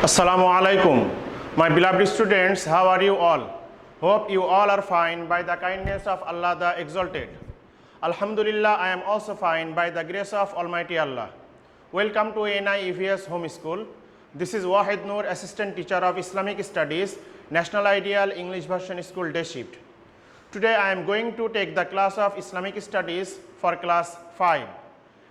Assalamu alaikum. My beloved students, how are you all? Hope you all are fine by the kindness of Allah the Exalted. Alhamdulillah, I am also fine by the grace of Almighty Allah. Welcome to NI EVS Home School. This is Wahid Noor, Assistant Teacher of Islamic Studies, National Ideal English Version School Day Shift. Today I am going to take the class of Islamic Studies for class 5.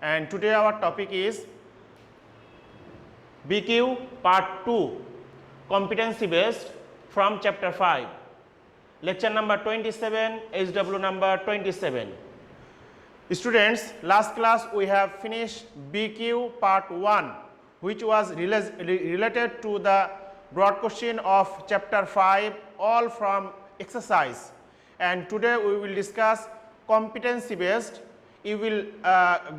And today our topic is BQ Part 2, Competency Based from Chapter 5. Lecture number 27, HW number 27. Students, last class we have finished BQ Part 1, which was related to the broad question of Chapter 5, all from exercise. And today we will discuss competency based. You will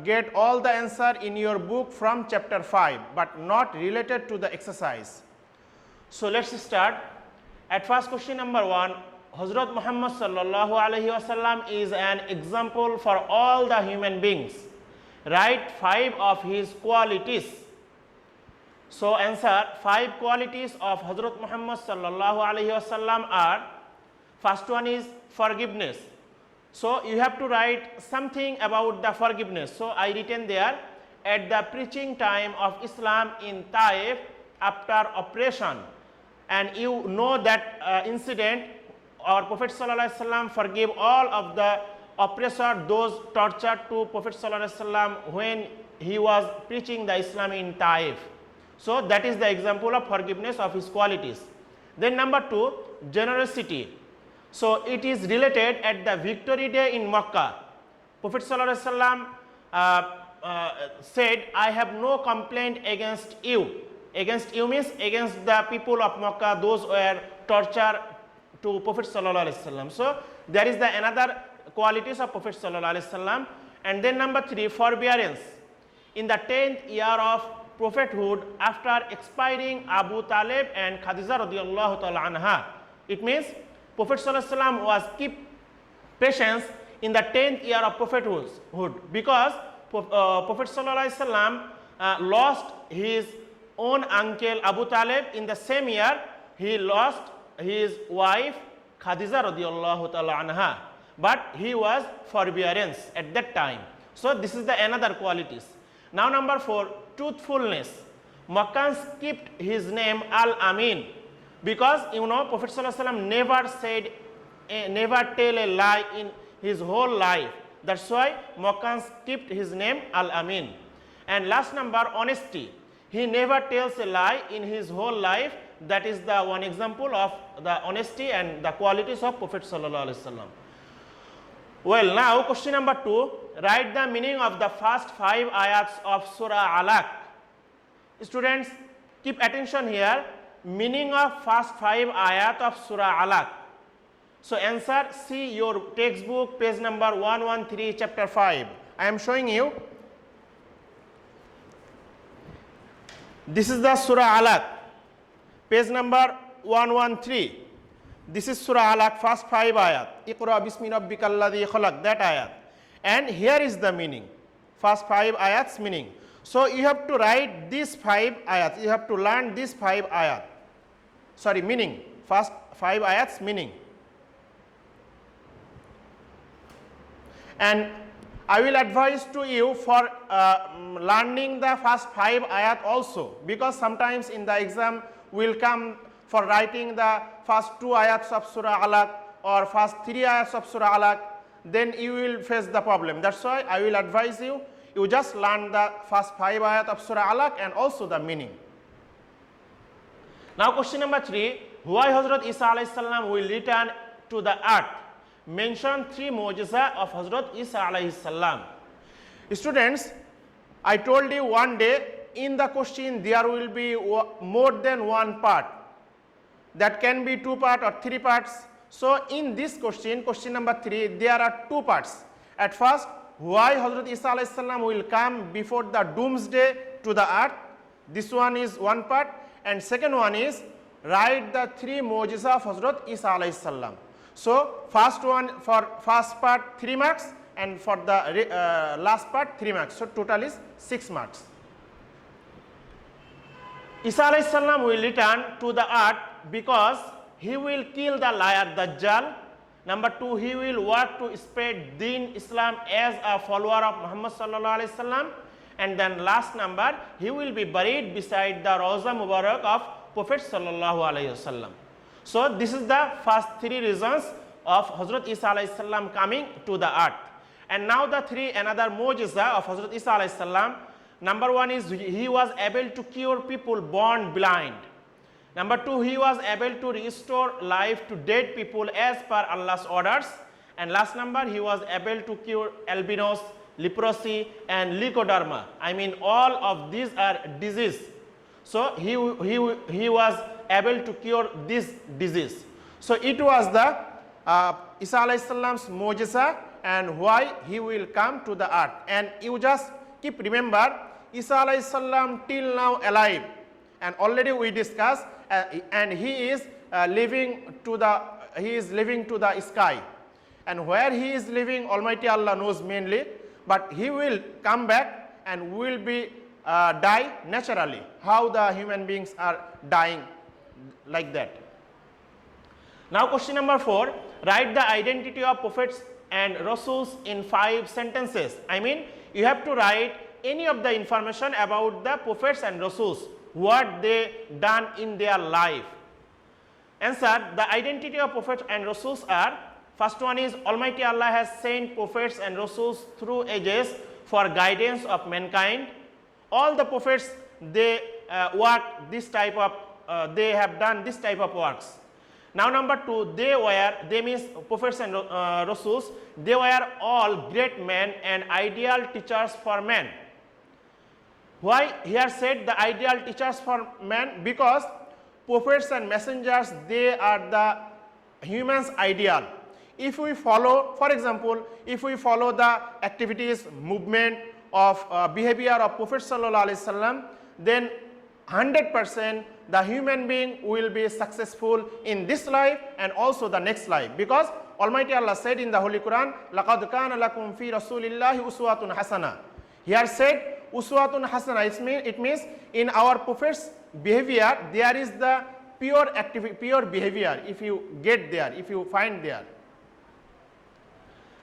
get all the answer in your book from Chapter 5, but not related to the exercise. So let's start. At first question number 1, Hazrat Muhammad sallallahu alaihi wasallam is an example for all the human beings. Write 5 of his qualities. So answer, 5 qualities of Hazrat Muhammad sallallahu alaihi wasallam are: first one is forgiveness. So you have to write something about the forgiveness. So I written there, at the preaching time of Islam in Taif after oppression, and you know that incident, our Prophet sallallahu alaihi wasallam forgave all of the oppressor, those tortured to Prophet sallallahu alaihi wasallam when he was preaching the Islam in Taif. So that is the example of forgiveness of his qualities. Then number 2, generosity. So it is related at the victory day in Makkah. Prophet sallallahu alaihi wasallam said, I have no complaint against you. Against you means against the people of Makkah, those were tortured to Prophet sallallahu alaihi wasallam. So there is the another qualities of Prophet sallallahu alaihi wasallam. And then number 3, forbearance. In the 10th year of prophethood, after expiring Abu Talib and Khadija radiyallahu ta'ala anha, it means Prophet sallallahu alaihi wasallam was keep patience in the 10th year of prophethood, because Prophet sallallahu alaihi wasallam lost his own uncle Abu Talib. In the same year he lost his wife Khadija radiyallahu ta'ala anha, but he was forbearance at that time. So this is the another qualities. Now number 4, truthfulness. Makkans kept his name Al-Amin, because you know Prophet sallallahu alaihi wasallam never said, never tell a lie in his whole life. That's why Makkans kept his name Al-Amin. And last number, honesty. He never tells a lie in his whole life. That is the one example of the honesty and the qualities of Prophet sallallahu alaihi wasallam. Well, now question number 2, write the meaning of the first 5 ayats of Surah Alaq. Students, keep attention here. Meaning of first 5 ayat of Surah Alaq. So answer, see your textbook, page number 113, chapter 5. I am showing you. This is the Surah Alaq, page number 113. This is Surah Alaq, first 5 ayat. Iqra bismi rabbikal ladhi khalaq, that ayat. And here is the meaning, first 5 ayats meaning. So you have to write these 5 ayats. You have to learn these 5 ayat. Sorry, meaning. First 5 ayats meaning. And I will advise to you for learning the first 5 ayat also, because sometimes in the exam will come for writing the first 2 ayats of Surah Alaq or first 3 ayats of Surah Alaq, then you will face the problem. That's why I will advise you, you just learn the first 5 ayat of Surah Alaq and also the meaning. Now question number 3, why Hazrat Isa alayhi salam will return to the earth? Mention 3 mu'jiza of Hazrat Isa alayhi salam. Students, I told you one day in the question there will be more than one part. That can be 2 parts or 3 parts. So in this question, question number 3, there are 2 parts. At first, why Hazrat Isa alayhi salam will come before the doomsday to the earth. This one is one part. And second one is, write the 3 mu'jiza of Hazrat Isa alayhi salam. So first one, for first part 3 marks, and for the last part 3 marks. So total is 6 marks. Isa alayhi salam will return to the earth because he will kill the liar Dajjal. Number 2, he will work to spread Deen Islam as a follower of Muhammad sallallahu alaihi wasallam. And then last number, he will be buried beside the Rawza Mubarak of Prophet sallallahu alaihi wasallam. So this is the first 3 reasons of Hazrat Isa alayhi salam coming to the earth. And now the 3 another mu'jiza of Hazrat Isa alayhi salam. Number 1 is he was able to cure people born blind. Number 2, he was able to restore life to dead people as per Allah's orders. And last number, he was able to cure albinos, leprosy and leukoderma. I mean all of these are disease. So he was able to cure this disease. So it was the Isa alayhi salam's mu'jiza and why he will come to the earth. And you just keep remember Isa alayhi salam till now alive, and already we discussed and he is living to the sky, and where he is living Almighty Allah knows mainly, but he will come back and will be die naturally, how the human beings are dying like that. Now question number 4, write the identity of prophets and Rasuls in 5 sentences. I mean you have to write any of the information about the prophets and Rasuls, what they done in their life. Answer, the identity of prophets and Rasuls are, first one is Almighty Allah has sent prophets and Rasuls through ages for guidance of mankind. All the prophets they work this type of they have done this type of works. Now number 2, they means prophets and Rasuls, they were all great men and ideal teachers for men. Why here said the ideal teachers for men? Because prophets and messengers, they are the humans ideal. If we follow, for example, if we follow the activities, movement of behavior of Prophet sallallahu alaihi wasallam, then 100% the human being will be successful in this life and also the next life, because Almighty Allah said in the Holy Quran, لَقَدْ كَانَ لَكُمْ فِي رَسُولِ اللَّهِ أُسْوَةٌ حَسَنَةٌ. Here said Uswatun Hasana, it means in our prophet's behavior there is the pure activity, pure behavior, if you get there, if you find there.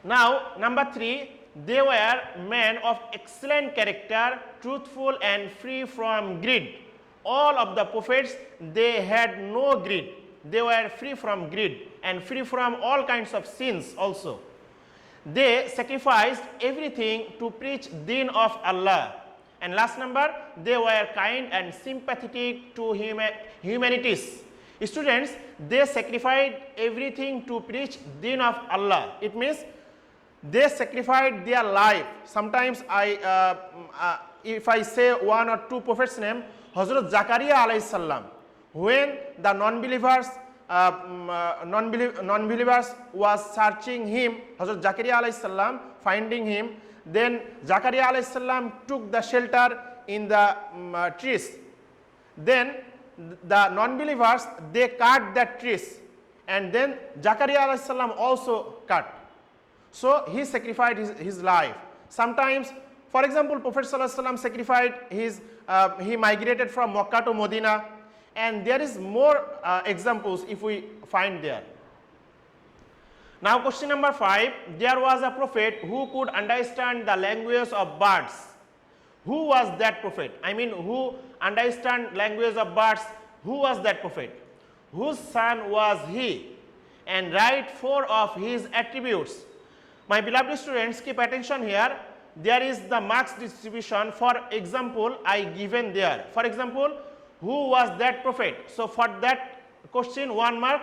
Now number 3, they were men of excellent character, truthful and free from greed. All of the prophets, they had no greed. They were free from greed and free from all kinds of sins also. They sacrificed everything to preach deen of Allah. And last number, they were kind and sympathetic to humanities. Students, they sacrificed everything to preach deen of Allah. It means they sacrificed their life. Sometimes if I say 1 or 2 prophets' name, Hazrat Zakaria alayhi salam, when the non-believers was searching him, Hazrat Zakaria alayhi salam finding him, then Zakaria alayhi salam took the shelter in the trees. Then the non-believers, they cut that trees, and then Zakaria alayhi salam also cut. So he sacrificed his life. Sometimes, for example, Prophet sallallahu alaihi wasallam sacrificed his, he migrated from Makkah to Medina, and there is more examples if we find there. Now question number 5, there was a prophet who could understand the language of birds. Who was that prophet? I mean, who understand language of birds? Who was that prophet? Whose son was he? And write 4 of his attributes. My beloved students, keep attention here. There is the marks distribution. For example, I given there. For example, who was that prophet? So for that question, 1 mark.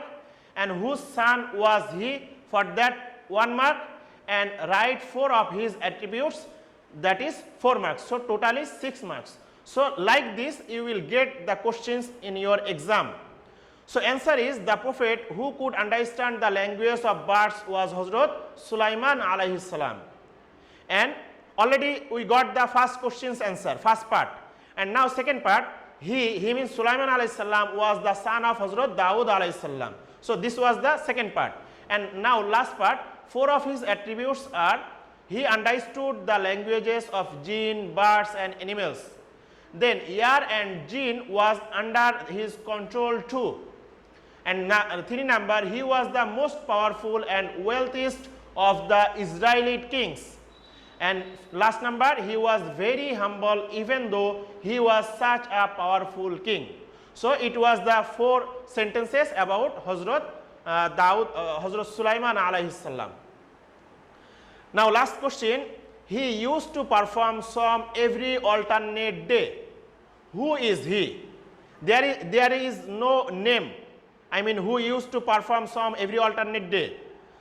And whose son was he? For that 1 mark. And write 4 of his attributes. That is 4 marks. So total is 6 marks. So like this, you will get the questions in your exam. So answer is the prophet who could understand the language of birds was Hazrat Sulaiman alayhi salam. And already we got the first question's answer, first part. And now second part, he means Sulaiman alayhi salam was the son of Hazrat Dawood alayhi salam. So this was the second part. And now last part, 4 of his attributes are he understood the languages of jinn, birds and animals. then Yar and Jin was under his control too. And 3 number, he was the most powerful and wealthiest of the Israelite kings. And last number, he was very humble even though he was such a powerful king. So it was the 4 sentences about Hazrat Hazrat Sulaiman alayhi salam. Now last question, he used to perform Psalm every alternate day. Who is he? There is no name. I mean, who used to perform Psalm every alternate day.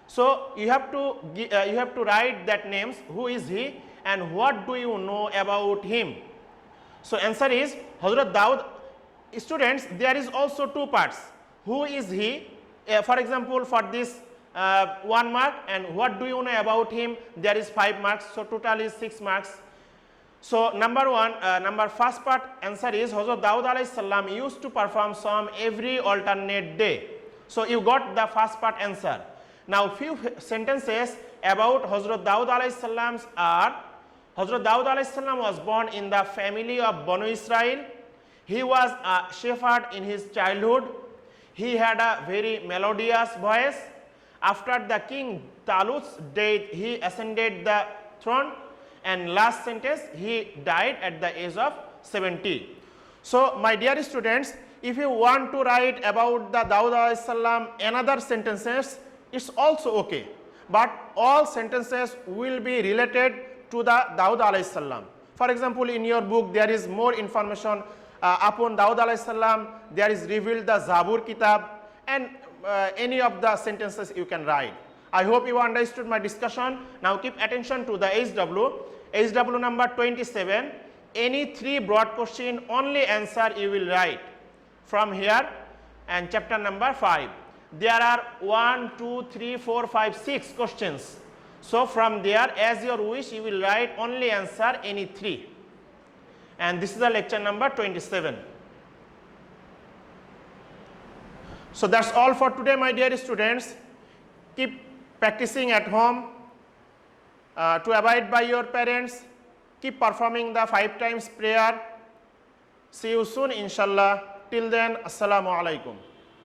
So you have to write that names, who is he and what do you know about him. So answer is Hazrat Daud. Students, there is also 2 parts. Who is he? For example, for this 1 mark, and what do you know about him, there is 5 marks. So total is 6 marks. So number first part answer is Hazrat Daud alayhi salam used to perform Psalm every alternate day. So you got the first part answer. Now few sentences about Hazrat Daud alayhi salam are: Hazrat Daud alayhi salam was born in the family of Banu Israel. He was a shepherd in his childhood. He had a very melodious voice. After the king Talut's death, he ascended the throne. And last sentence, he died at the age of 70. So my dear students, if you want to write about the Daud alayhi salam another sentences, it's also okay. But all sentences will be related to the Daud alayhi salam. For example, in your book there is more information upon Daud alayhi salam. There is revealed the Zabur Kitab, and any of the sentences you can write. I hope you understood my discussion. Now keep attention to the HW. HW number 27. Any 3 broad question, only answer you will write from here, and chapter number 5. There are 1, 2, 3, 4, 5, 6 questions. So from there, as your wish, you will write only answer any 3. And this is the lecture number 27. So that's all for today, my dear students. Keep practicing at home to abide by your parents. Keep performing the 5 times prayer. See you soon, inshallah. Till then, assalamu alaikum.